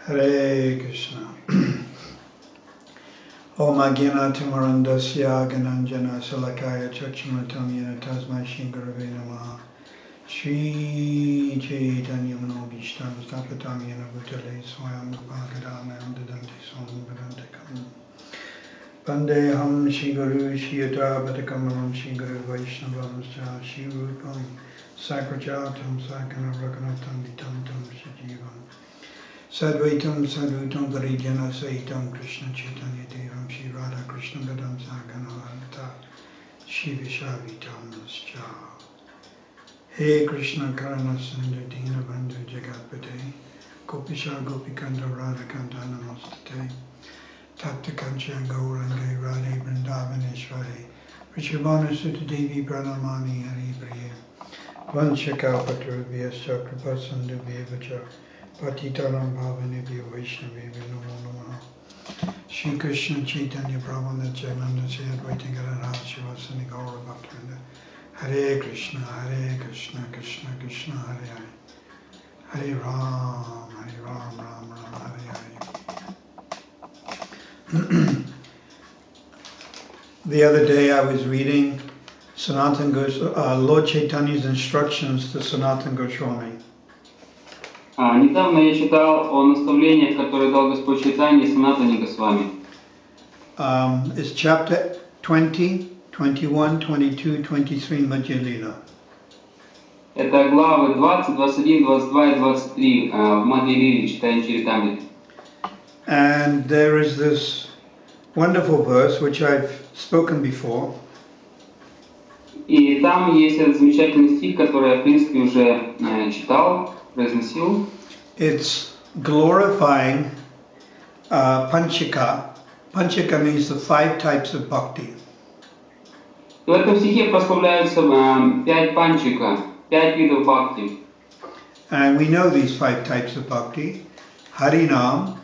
Hare Krishna. Om Agena Timarandasya Gananjana Salakaya Chachamatam Yena Tasmai Shingarave Namaha Shri Chaitanya Manobishtam Stapatam Yena Bhutale Swayam Nupakadamam Dadanti Swam Vadantikam Pandeham Shiguru Shiyata Bhatakamanam Shiguru Vaishnavam Shri Rupam Sakrajatam Sakana Rakanatam Vitantam Shajivam Sadvaitam Sadhutam Varijana Sahitam Krishna Chaitanya Devam Shri Radha Krishna Gadam Sakana Lalita Shri Vishavitam Nascha He Krishna Karana Sindhu Dina Bandhu Jagatpate Gopisha Gopikanda Radha Kanta Namastate Tapta Kancha Gaurangai Radhe Vrindavaneshwari Rishabhanu Sutta Devi Pranamani Hari Priya Vanchakalpatarubhyascha Kripasandubhyevacha Patitanam Bhavanebhyo Vaishnavebhyo Namo Namaha Shri Krishna Chaitanya Prabhu Nityananda Sri Advaita Gadadhara Srivasadi Gaura Bhaktivinoda Hare Krishna Krishna Krishna Hare Hare Hare Ram Ram Ram Hare Hare. The other day I was reading Lord Chaitanya's instructions to Sanatana Goswami. Недавно я читал о наставлениях, которые дал Господь Чайтанья Санатане Госвами. It's chapter 20, 21, 22, 23 Madhya Lila. Это главы 20, 21, 22 и 23 в Мадхья Лиле, читаем Чаритамриту. And there is this wonderful verse which I've spoken before. И там есть этот замечательный стих, который я, в принципе, уже читал, произносил. It's glorifying Panchaka. Panchaka means the 5 types of bhakti. В этом стихе прославляются 5 панчика, 5 видов бхакти. And we know these 5 types of bhakti. Harinam,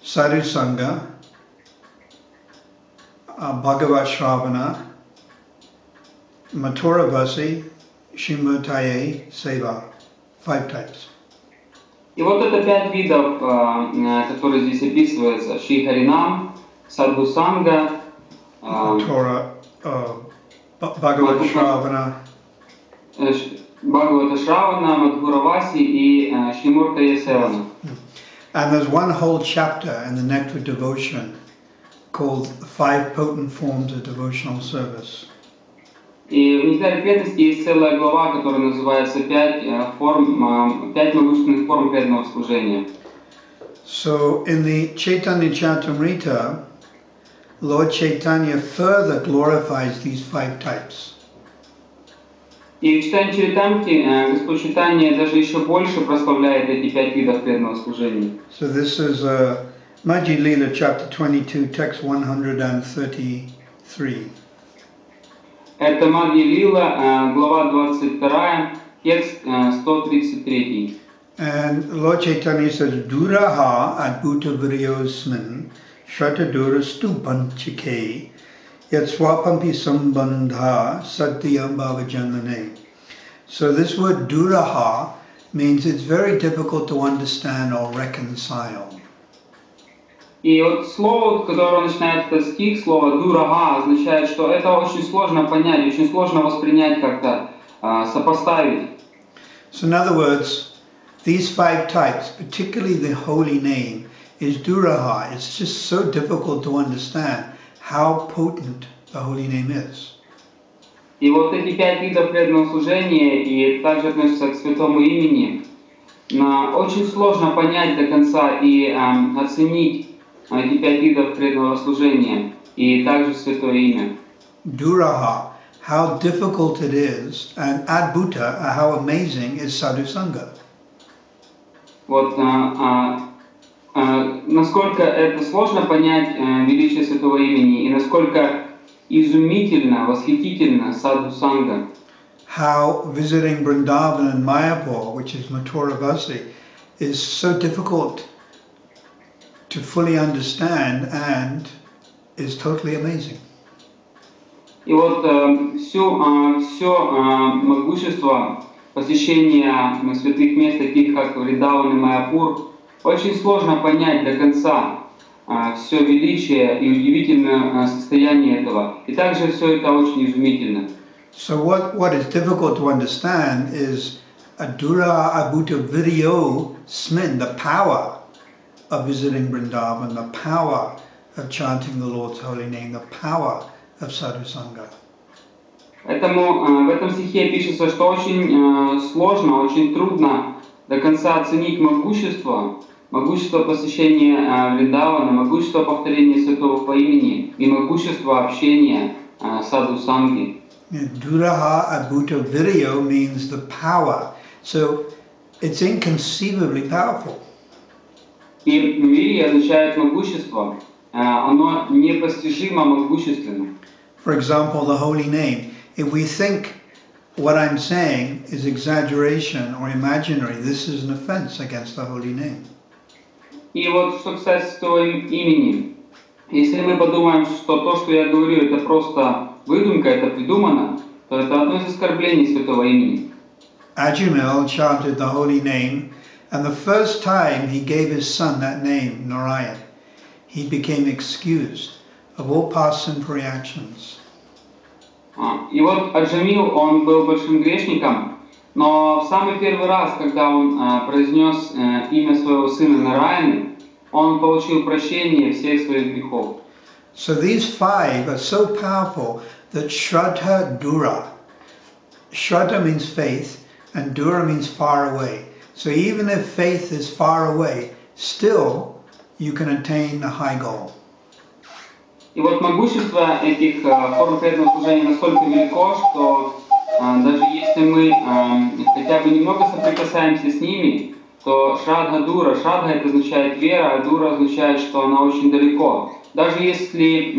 Sadhusanga, Bhagavat Shravana, Mathuravasi, Shrimataye, Seva. 5 types. И вот это 5 видов, которые здесь описываются. Шри Харинам, Садхусанга, Bhagavat Shravana, Бхагавата Шравана, Мадхураваси и Шримуртая Севана. And there's one whole chapter in the Nectar Devotion called 5 Potent Forms of Devotional Service. И в Нектаре преданности есть целая глава, которая называется 5 могущественных форм преданного служения. So in the Chaitanya Charitamrita, Lord Chaitanya further glorifies these 5 types. И в читании Чаритамрити Господь Чайтанья даже еще больше прославляет эти 5 видов преданного служения. So this is Madhya Lila chapter 22, text 133. Это Мадхья Лила, глава 22, текст 133. And Lord Chaitanya says, Duraha adbhuta viryosmin shatadurastu panchike yat swapampi sambandha satyam bhavajanmane. So this word Duraha means it's very difficult to understand or reconcile. И вот слово, которое начинает этот стих, слово «дурага», означает, что это очень сложно понять, очень сложно воспринять как-то, сопоставить. So in other words, these 5 types, particularly the holy name, is Duraha. It's just so difficult to understand how potent the holy name is. И вот эти 5 видов преданного служения, и также относятся к святому имени, очень сложно понять до конца и оценить эти 5 видов преданного служения, и также святое имя. Duraha, how difficult it is, and Adbhuta, how amazing is Sadhusanga. Вот насколько это сложно понять величие святого имени, и насколько изумительно, восхитительно Садхусанга. How visiting Vrindavan and Mayapur, which is Mathuravasi, is so difficult to fully understand and is totally amazing. И вот все могущество посещения святых мест, таких как Вриндаван и Майяпур, очень сложно понять до конца все величие и удивительное состояние этого. И также все это очень изумительно. So what is difficult to understand is Adura Abhuta Video Smin, the power of visiting Vrindavan, the power of chanting the Lord's holy name, the power of Sadhu Sangha. Поэтому в этом стихе пишется, что очень сложно, очень трудно до конца оценить могущество посещения Вриндавана, могущество повторения святого по имени и могущество общения саду санги. Duraha Abhuta Video means the power. So it's inconceivably powerful. И вирья означает могущество, оно непостижимо могущественно. For example, the holy name. If we think what I'm saying is exaggeration or imaginary, this is an offense against the holy name. И вот что касается святого имени, если мы подумаем, что то, что я говорю, это просто выдумка, это придумано, то это одно из оскорблений святого имени. Ajamil chanted the holy name, and the first time he gave his son that name, Narayan, he became excused of all past sinful reactions. И вот Аджамил, он был большим грешником, но в самый первый раз, когда он произнес имя своего сына Нараяны, он получил прощение всех своих грехов. So these five are so powerful that Shraddha Dura. Shraddha means faith, and Dura means far away. So even if faith is far away, still you can attain a high goal. И вот могущество этих форм преданного служения настолько велико, что даже если мы хотя бы немного соприкасаемся с ними, то Шрадха Дура, Шрадха это означает вера, а Дура означает, что она очень далеко. Даже если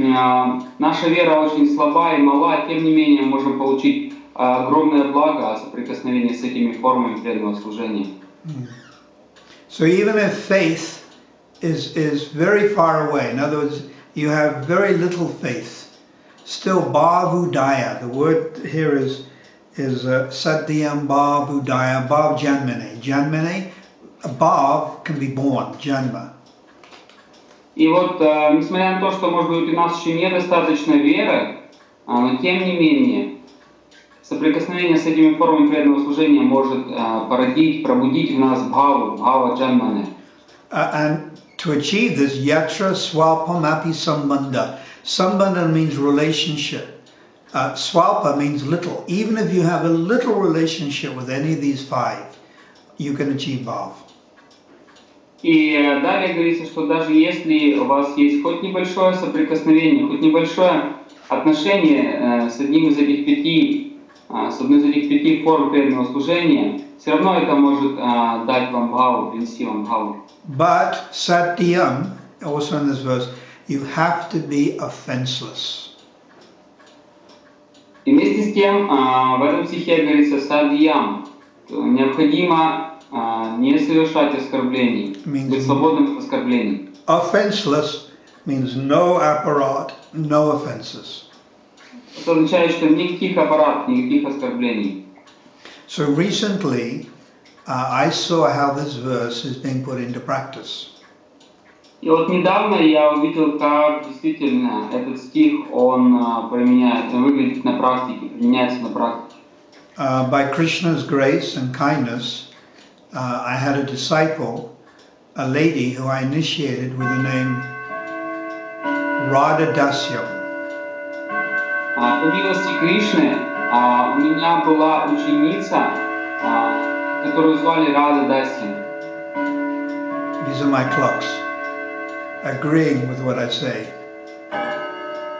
наша вера очень слаба и мала, тем не менее мы можем получить огромное благо соприкосновения с этими формами преданного служения. So even if faith is very far away, in other words, you have very little faith, still bhavudaya, the word here is satyam bhavudaya, bhav janmane. Janmane, a bhav can be born, janma. И вот, несмотря на то, что, может быть, у нас еще недостаточно веры, но тем не менее, соприкосновение с этими формами преданного служения может пробудить в нас бхава джанмане. And to achieve this, yatra swalpamapi sambandha. Sambandha means relationship. Swalpa means little. Even if you have a little relationship with any of these five, you can achieve bhav. И далее говорится, что даже если у вас есть хоть небольшое соприкосновение, хоть небольшое отношение с одной из этих пяти форм преданного служения, все равно это может дать вам бхаву, принести вам бхаву. But satyam, also in this verse, you have to be offenseless. И вместе с тем в этом стихе говорится садьям, необходимо не совершать оскорблений, быть свободным от оскорблений. Offenseless means no apparat, no offenses. Это означает, что никаких аппаратов, никаких оскорблений. So recently, I saw how this verse is being put into practice. И вот недавно я увидел, как действительно этот стих, он выглядит на практике, применяется на практике. By Krishna's grace and kindness, I had a disciple, a lady who I initiated with the name Radha Dasyam. По милости Кришны у меня была ученица, которую звали Рада Дасьям. These are my clocks, agreeing with what I say.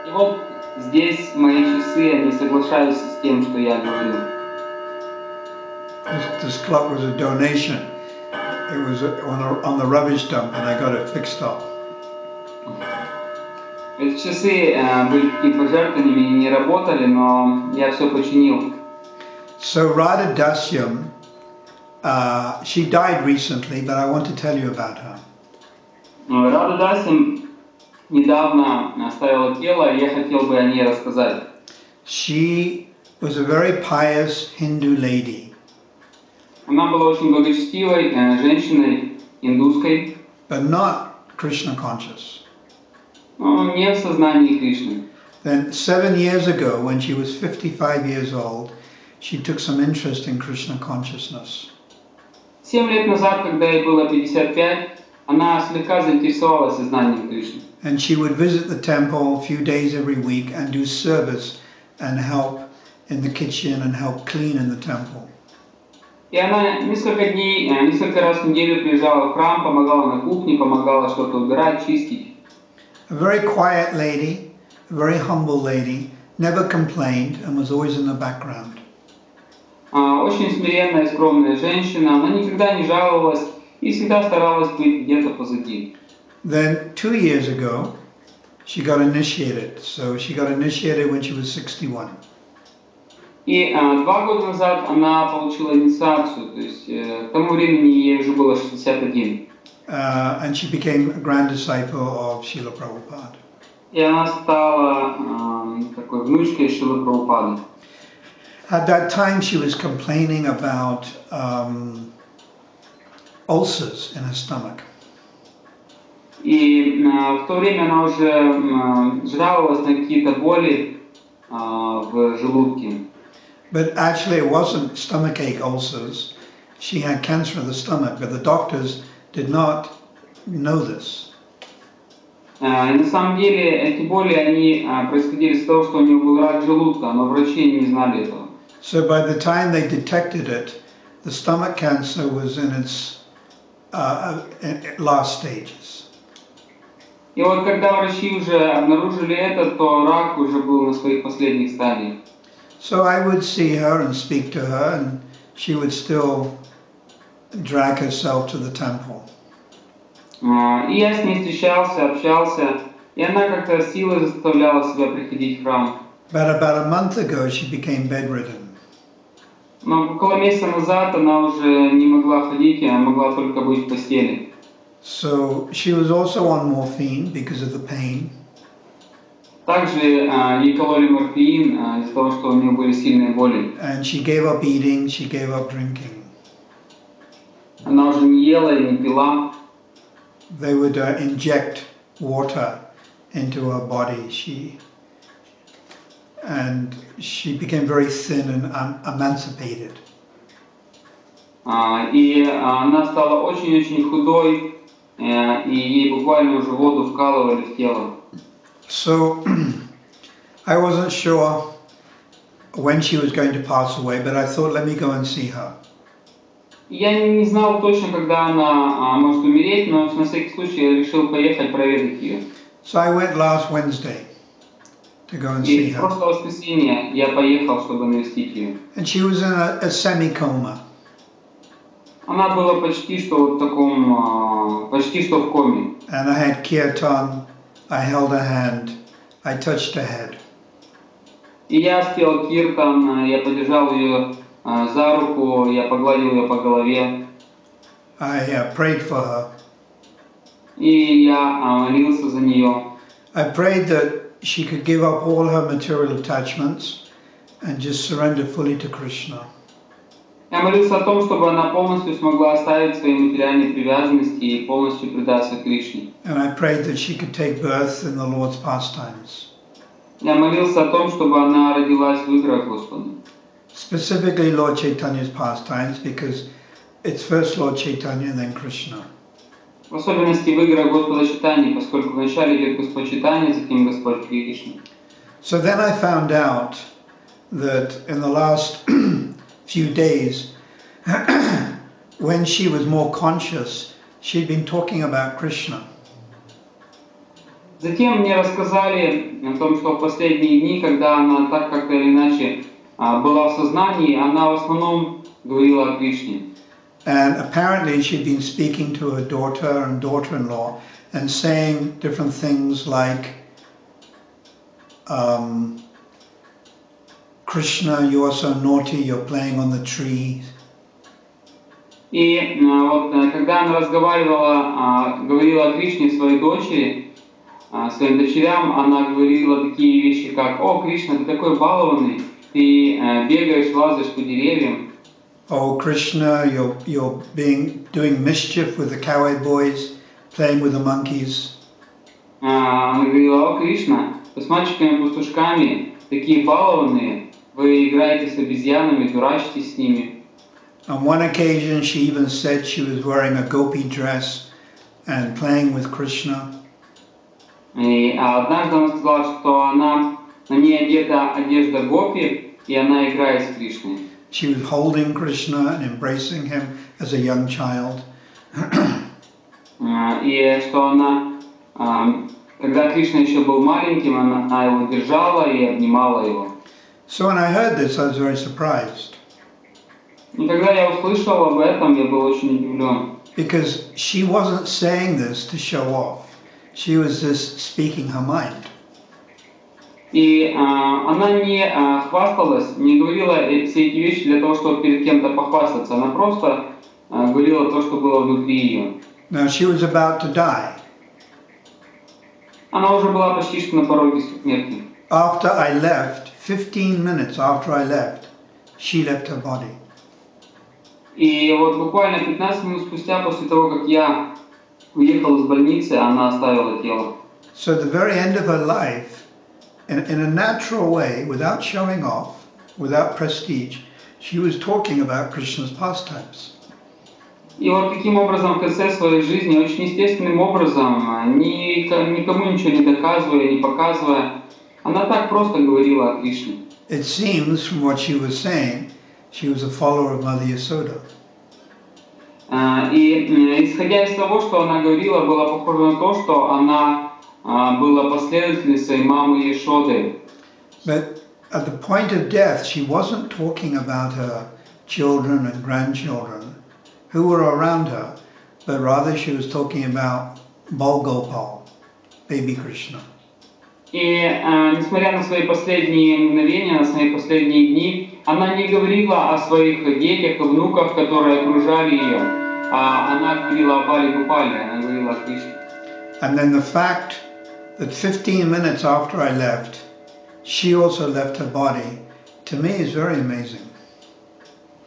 И вот здесь мои часы, они соглашаются с тем, что я говорю. This clock was a donation. It was on the rubbish dump, and I got it fixed up. Эти часы были такими пожертвованиями, не работали, но я все починил. So Radha Dasyam, she died recently, but I want to tell you about her. Рада Дасьям недавно оставила тело, и я хотел бы о ней рассказать. She was a very pious Hindu lady. Она была очень благочестивой женщиной индуской, but not Krishna conscious. но не в сознании Кришны. Then 7 years ago, when she was 55 years old, she took some interest in Krishna consciousness. 7 лет назад, когда ей было 55, она слегка заинтересовалась сознанием Кришны. And she would visit the temple a few days every week and do service and help in the kitchen and help clean in the temple. И она несколько раз в неделю приезжала в храм, помогала на кухне, помогала что-то убирать, чистить. A very quiet lady, a very humble lady, never complained and was always in the background. Очень смиренная и скромная женщина, она никогда не жаловалась и всегда старалась быть где-то позади. Then 2 years ago, she got initiated. So she got initiated when she was 61. И 2 года назад она получила инициацию, то есть к тому времени ей уже было 61. And she became a grand disciple of Srila Prabhupada. И она стала такой внучкой Шрилы Прабхупады. At that time, she was complaining about ulcers in her stomach. И в то время она уже жаловалась на какие-то боли в желудке. But actually, it wasn't stomachache ulcers. She had cancer of the stomach, but the doctors did not know this. И на самом деле эти боли они происходили из-за того, что у нее был рак желудка, но врачи не знали этого. So by the time they detected it, the stomach cancer was in its last stages. И вот когда врачи уже обнаружили это, то рак уже был на своих последних стадиях. So I would see her and speak to her, and she would still drag herself to the temple. И я с ней встречался, общался, и она как-то силой заставляла себя приходить в храм. But about a month ago, she became bedridden. Но около месяца назад она уже не могла ходить, а могла только быть в постели. So she was also on morphine because of the pain. Также ей кололи морфин из-за того, что у нее были сильные боли. And she gave up eating, she gave up drinking. Она уже не ела и не пила. They would inject water into her body. She became very thin and emancipated. И она стала очень-очень худой, и ей буквально уже воду вкалывали в тело. So I wasn't sure when she was going to pass away, but I thought, let me go and see her. Я не знал точно, когда она может умереть, но на всякий случай я решил поехать проведать ее. So I went last Wednesday to go and see И в her. прошлое воскресенье я поехал, чтобы навестить ее. And she was in a semi-coma. Она была почти что вот в таком, почти что в коме. And I had kirtan, I held her hand, I touched her head. И я спел киртан, я подержал ее за руку, я погладил ее по голове. I prayed for her. И я молился за нее. I prayed that she could give up all her material attachments and just surrender fully to Krishna. Я молился о том, чтобы она полностью смогла оставить свои материальные привязанности и полностью предаться Кришне. And I prayed that she could take birth in the Lord's pastimes. Я молился о том, чтобы она родилась в играх Господа. Specifically Lord Chaitanya's pastimes, because it's first Lord Chaitanya and then Krishna. В особенности в играх Господа Чайтаньи, поскольку вначале идет Господь Чайтанья, затем Господь Кришна. So then I found out that in the last few days, when she was more conscious, she'd been talking about Krishna. Затем мне рассказали о том, что в последние дни, когда она так как-то или иначе была в сознании, она в основном говорила о Кришне. And apparently she'd been speaking to her daughter and daughter-in-law and saying different things like, Krishna, you are so naughty, you're playing on the tree. И вот когда она разговаривала, говорила о Кришне своей дочери, своим дочерям, она говорила такие вещи, как: «О, Кришна, ты такой балованный, ты бегаешь, лазаешь по деревьям». Oh Krishna, you're doing mischief with the cowherd boys, playing with the monkeys. Она говорила: о Кришна, вы с мальчиками-пастушками такие балованные, вы играете с обезьянами, дурачитесь с ними. On one occasion she even said she was wearing a gopi dress and playing with Krishna. И однажды она сказала, что на ней одета одежда гопи, и она играет с Кришной. She was holding Krishna and embracing him as a young child. И что она, когда Кришна еще был маленьким, она его держала и обнимала его. So when I heard this, I was very surprised. И когда я услышал об этом, я был очень удивлен. Because she wasn't saying this to show off. She was just speaking her mind. И она не хвасталась, не говорила все эти вещи для того, чтобы перед кем-то похвастаться. Она просто говорила то, что было внутри ее. Now she was about to die. Она уже была почти что на пороге смерти. After I left, 15 minutes after I left, she left her body. И вот буквально 15 минут спустя, после того, как я уехал из больницы, она оставила тело. So at the very end of her life, in a natural way, without showing off, without prestige, she was talking about Krishna's pastimes. И вот таким образом в конце своей жизни, очень естественным образом, никому ничего не доказывая, не показывая, она так просто говорила о Кришне. It seems from what she was saying, she was a follower of Mother Yasoda. И исходя из того, что она говорила, было похоже на то, что она была последовательницей мамы Ешоды. But at the point of death, she wasn't talking about her children and grandchildren who were around her, but rather she was talking about Bal Gopal, baby Krishna. И несмотря на свои последние мгновения, на свои последние дни, она не говорила о своих детях и внуках, которые окружали ее, а она говорила о Бали Гопале, она говорила о Кришне. And then the fact that 15 minutes after I left, she also left her body, to me is very amazing.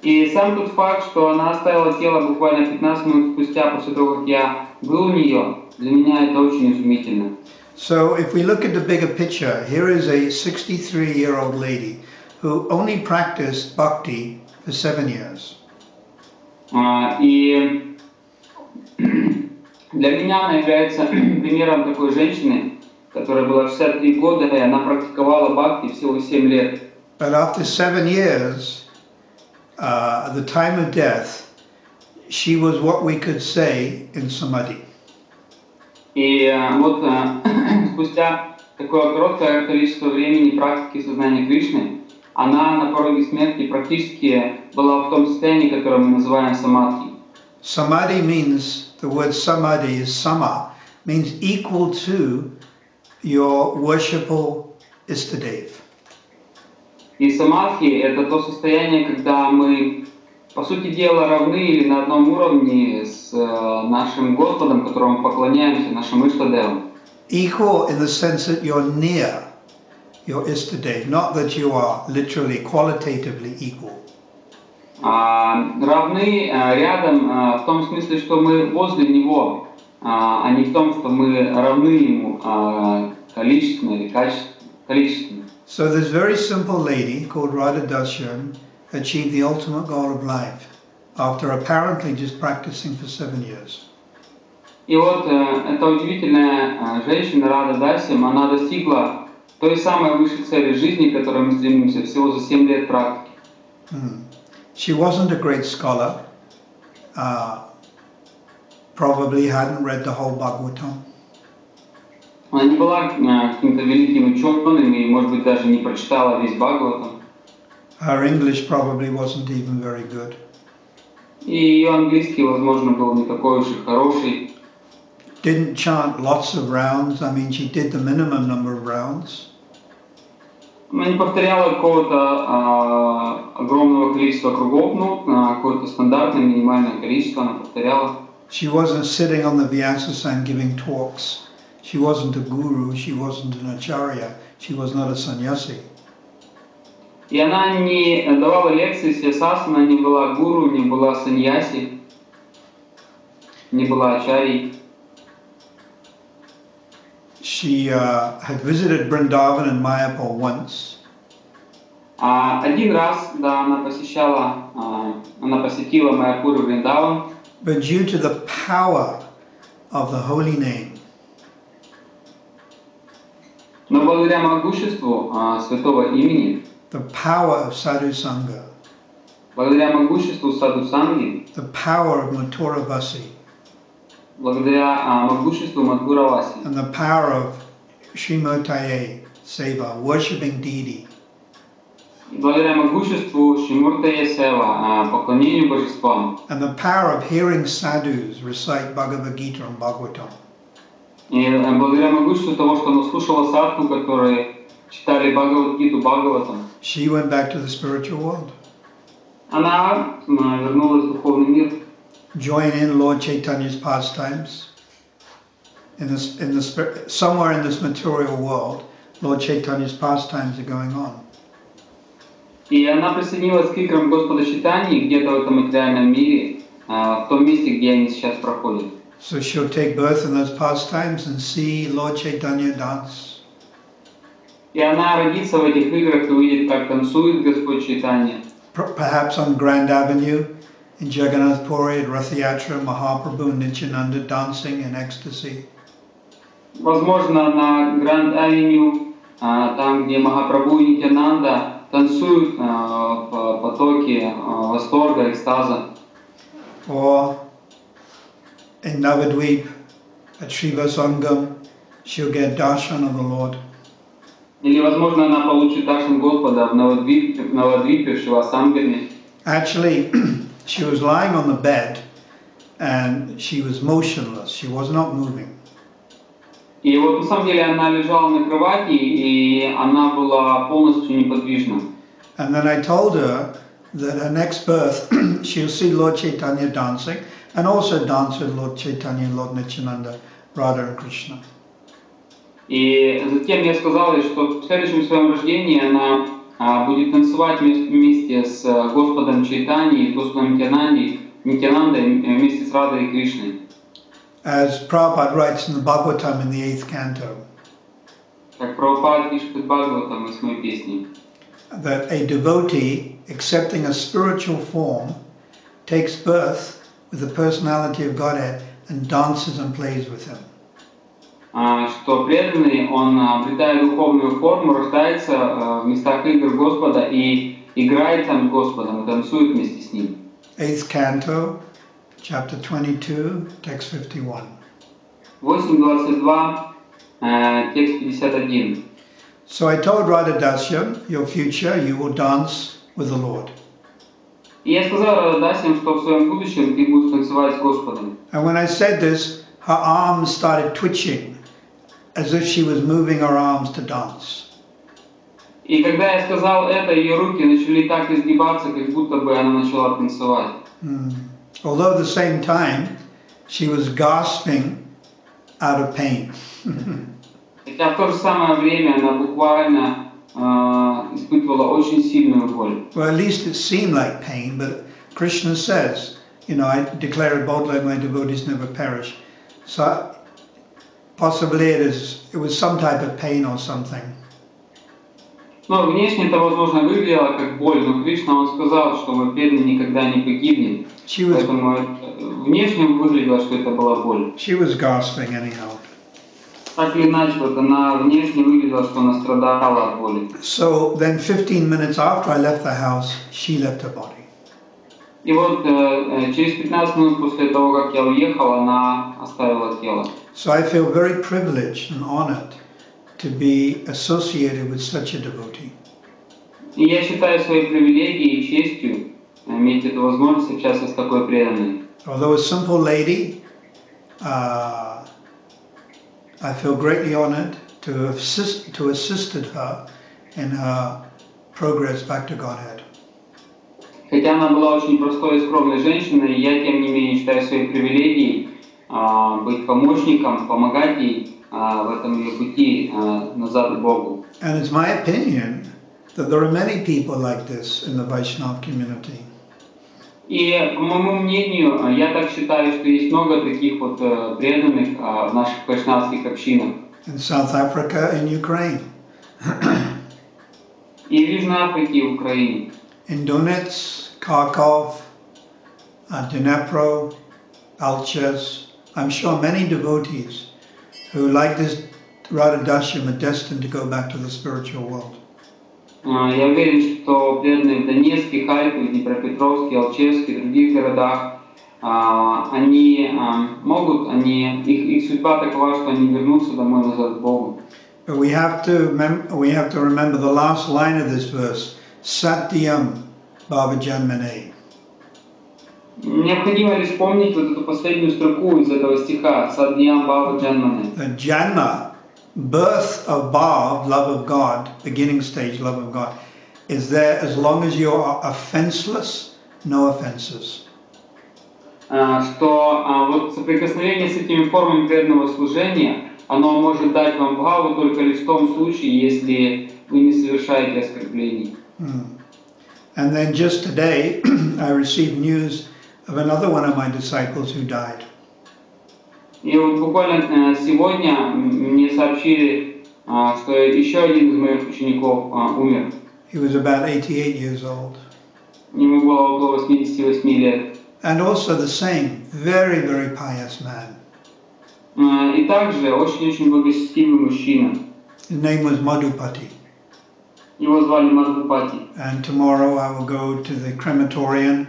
И сам тот факт, что она оставила тело буквально 15 минут спустя после того, как я был у нее, для меня это очень изумительно. So if we look at the bigger picture, here is a 63-year-old lady who only practiced bhakti for 7 years. И для меня она является примером такой женщины, которая была 63 года, и она практиковала бхакти всего 7 лет. But after 7 years, at the time of death, she was what we could say in samadhi. И вот спустя такое короткое количество времени практики сознания Кришны, она на пороге смерти практически была в том состоянии, которое мы называем самадхи. Samadhi means, the word samadhi is sama, means equal to your worshipful Istadev. И самадхи – это то состояние, когда мы, по сути дела, равны или на одном уровне с нашим Господом, которому поклоняемся, нашим Иштадевом. Equal in the sense that you're near your Istadev, not that you are literally qualitatively equal. Равны рядом в том смысле, что мы возле Него, а не в том, что мы равны Ему количественно или количественно. So this very simple lady called Radha Darshan achieved the ultimate goal of life after apparently just practicing for 7 years. И вот эта удивительная женщина Рада Дасим, она достигла той самой высшей цели жизни, к которой мы стремимся всего за 7 лет практики. She wasn't a great scholar, probably hadn't read the whole Bhagavatam. Она не была каким-то великим ученым и, может быть, даже не прочитала весь Бхагаватам. Her English probably wasn't even very good. И ее английский, возможно, был не такой уж и хороший. Didn't chant lots of rounds. I mean, she did the minimum number of rounds. Она не повторяла какого-то огромного количества кругов, но какое-то стандартное минимальное количество она повторяла. She wasn't sitting on the Vyasasana giving talks. She wasn't a guru, she wasn't an acharya, she was not a sannyasi. И она не давала лекции сьясас, она не была гуру, не была саньяси, не была ачарьей. She had visited Vrindavan and Mayapur once, Один раз, да, она посетила Майяпур и Вриндаван, but due to the power of the holy name, но благодаря могуществу святого имени, the power of Sadhu Sangha, благодаря могуществу Саду Санги, the power of Mathura Vasi, благодаря могуществу Мадхураваси, and the power of Srimataye Seva, worshipping deity, благодаря могуществу Шримуртая Сева, поклонению божествам, and the power of hearing sadhus recite Bhagavad Gita and Bhagavatam, и благодаря могуществу того, что она слушала садху, которые читали Бхагавад-гиту, Бхагаватам, she went back to the spiritual world. она вернулась в духовный мир. Join in Lord Chaitanya's pastimes. Somewhere in this material world, Lord Chaitanya's pastimes are going on. И она присоединилась к играм Господа Чайтаньи где-то в этом материальном мире, в том месте, где они сейчас проходят. So she'll take birth in those pastimes and see Lord Chaitanya dance. И она родится в этих играх и увидит, как танцует Господь Чайтанья. Perhaps on Grand Avenue in Jagannath Puri at Rath Yatra, Mahaprabhu and Nityananda dancing in ecstasy. Возможно, на Гранд Авеню, там, где Махапрабху и Нитянанда танцуют в потоке восторга, экстаза. Or in Navadvip at Srivasangam, she'll get darshan of the Lord. Или, возможно, она получит даршан Господа в Навадвипе, в Шивасангаме. Actually, she was lying on the bed and she was motionless. She was not moving. И вот на самом деле она лежала на кровати, и она была полностью неподвижна. And then I told her that her next birth, she'll see Lord Chaitanya dancing and also dance with Lord Chaitanya and Lord Nityananda, Radha and Krishna. И затем я сказал ей, что в следующем своем рождении она будет танцевать вместе с Господом Чайтаньей, с Господом Нитянандой, вместе с Радой и Кришной. As Prabhupada writes in the Bhagavatam in the 8th canto, Как Прабхупада пишет в Бхагаватам в 8-й песне, that a devotee accepting a spiritual form takes birth with the personality of Godhead and dances and plays with him. Что преданный, он, обретая духовную форму, рождается в местах игр Господа и играет там с Господом, и танцует вместе с Ним. 8th canto, chapter 22, text 51. 8.22, текст 51. So I told Radha Dasya, your future you will dance with the Lord. И я сказал Радасям, что в своем будущем ты будешь танцевать с Господом. And when I said this, her arms started twitching, as if she was moving her arms to dance. И когда я сказал это, ее руки начали так изгибаться, как будто бы она начала танцевать. Although at the same time, she was gasping out of pain. Хотя в то же самое время она буквально испытывала очень сильную боль. Well, at least it seemed like pain, but Krishna says, I declare it boldly, my devotees never perish. So possibly it was some type of pain or something. Но внешне это, возможно, выглядело как боль, но Кришна, он сказал, что мой преданный никогда не погибнет. Поэтому внешне выглядело, что это была боль. She was gasping anyhow. Так или иначе, вот она внешне выглядела, что она страдала от боли. So then 15 minutes after I left the house, she left her body. И вот через 15 минут после того, как я уехал, она оставила тело. So I feel very privileged and honored to be associated with such a devotee. И я считаю своей привилегией и честью иметь эту возможность общаться с такой преданной. Although a simple lady, I feel greatly honored to have assisted her in her progress back to Godhead. Хотя она была очень простой и скромной женщиной, я, тем не менее, считаю своей привилегией быть помощником, помогать ей в этом ее пути назад к Богу. And it's my opinion that there are many people like this in the Vaishnava community. И по моему мнению, я так считаю, что есть много таких вот преданных в наших вайшнавских общинах. In South Africa, in Ukraine, И в Южной Африке, и в Украине. in Donetsk, Kharkov, Dnipro, Alchaz. I'm sure many devotees who, like this Radha Dashyam, are destined to go back to the spiritual world. Я уверен, что преданные в Донецке, Харькове, Днепропетровске, Алчевске и других городах, они могут, их судьба такова, что они вернутся домой назад к Богу. But we have to remember the last line of this verse, Satyam Bhava Janmane. Необходимо лишь помнить вот эту последнюю строку из этого стиха «Садьям Бхава Джанмане». The Janma, birth of Bhav, love of God, beginning stage love of God, is there as long as you are offenseless, no offenses. Что вот соприкосновение с этими формами преданного служения, оно может дать вам бхаву только лишь в том случае, если вы не совершаете оскорблений. And then just today, I received news of another one of my disciples who died. И вот буквально сегодня мне сообщили, что еще один из моих учеников умер. He was about 88 years old. Ему было около 88 лет. And also the same, very, very pious man. И также очень-очень благочестивый мужчина. His name was Madhupati. Его звали Мадхупати. And tomorrow I will go to the crematorium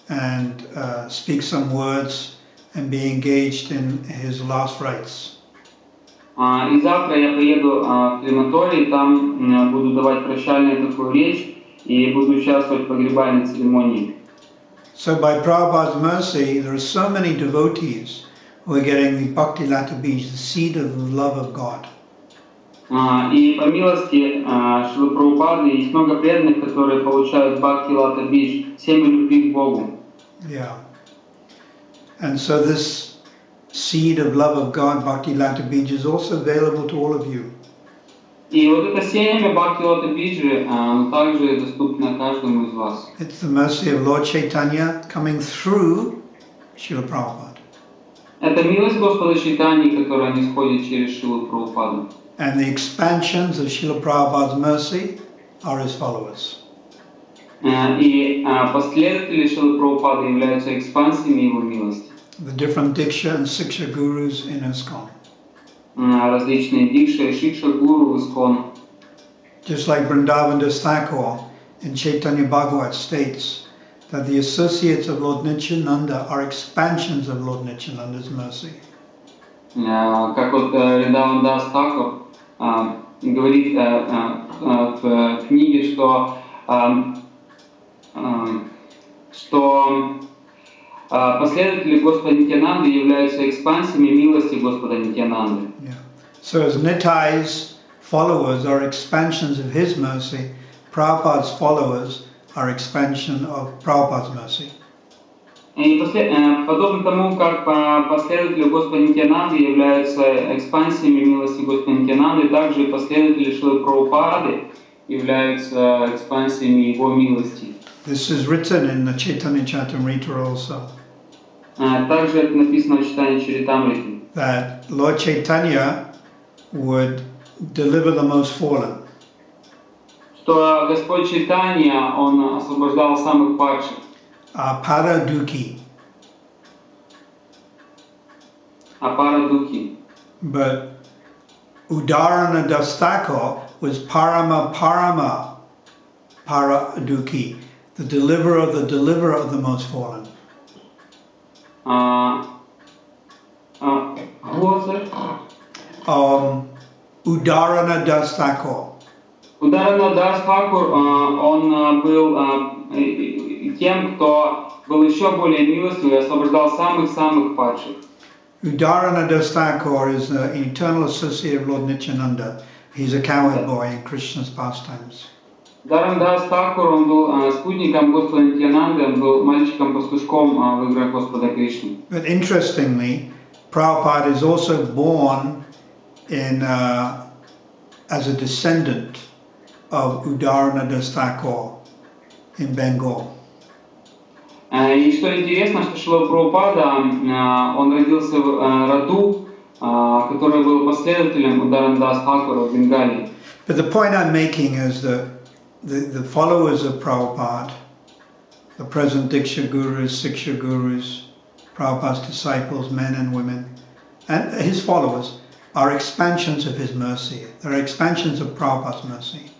and speak some words and be engaged in his last rites. И завтра я поеду в крематорий, там буду давать прощальную такую речь и буду участвовать в погребальной церемонии. So by Prabhupada's mercy, there are so many devotees who are getting the Bhakti Lata Bij, the seed of the love of God. И по милости Шрилы Прабхупады есть много преданных, которые получают Бхакти Лата Биш, семя любви к Богу. Yeah. And so this seed of love of God, Bhakti Lata Bij, is also available to all of you. И вот это семя Бхакти Лата Биджи также доступно каждому из вас. It's the mercy of Lord Chaitanya coming through Srila Prabhupada. Это милость Господа Чайтаньи, которая нисходит через Шрилу Прабхупаду. And the expansions of Srila Prabhupada's mercy are his followers. И последователи Шрилы Прабхупады являются экспансиями его милости. The different Diksha and Siksha gurus in ISKCON. Различные дикша и шикша гуру в ИСККОН. Just like Vrindavan Das Thakur in Chaitanya Bhagavat states that the associates of Lord Nityananda are expansions of Lord Nityananda's mercy. Как вот Вриндаван Дас Тхакур говорит в книге, что последователи Господа Нитьянанды являются экспансиями милости Господа Нитьянанды. Yeah. So as Nitai's followers are expansions of his mercy, Prabhupada's followers are expansion of Prabhupada's mercy. И подобно тому, как последователи Господа Нитьянанды являются экспансиями милости Господа Нитьянанды, также последователи Шрилы Прабхупады являются экспансиями его милости. This is written in the Chaitanya Charitamrita also. Также это написано в читании Чаритамрити. That Lord Chaitanya would deliver the most fallen. Что Господь Чайтанья, Он освобождал самых падших. Paradukhi. Апарадухи. But Udarana Das Thakur was Parama Paradukhi, the deliverer of the most fallen. Who was it? Udarana Das Thakur. Ударана Дас Тхакур, он был тем, кто был еще более милостивый и освобождал самых-самых падших. Udarana Das Thakur is an eternal associate of Lord Nityananda. He's a cowherd boy in Krishna's pastimes. Ударана Дас Тхакур, он был спутником Господа Нитьянанды, он был мальчиком-пастушком в играх Господа Кришны. But interestingly, Prabhupada is also born in as a descendant of Udarananda Thakur in Bengal. И что интересно, что Шрила Прабхупада, он родился в роду, который был последователем Ударананда Тхакура в Бенгалии. But the point I'm making is that the followers of Prabhupada, the present Diksha Gurus, Siksha Gurus, Prabhupada's disciples, men and women, and his followers are expansions of his mercy. They're expansions of Prabhupada's mercy.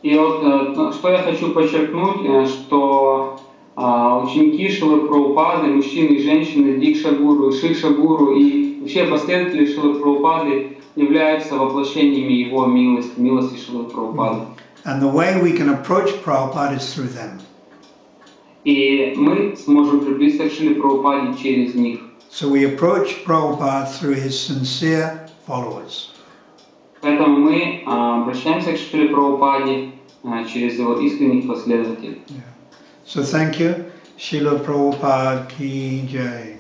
И вот что я хочу подчеркнуть, что ученики Шрилы Прабхупады, мужчины и женщины, Дикша Гуру, Шикша Гуру и вообще последователи Шрилы Прабхупады являются воплощениями его милости, милости Шрилы Прабхупады. And the way we can approach Prabhupada is through them. И мы сможем приблизиться к Шриле Прабхупаде через них. So we approach Prabhupada through his sincere followers. Поэтому мы обращаемся к Шриле Прабхупаде через его искренних последователей. So thank you. Srila Prabhupada ki jai.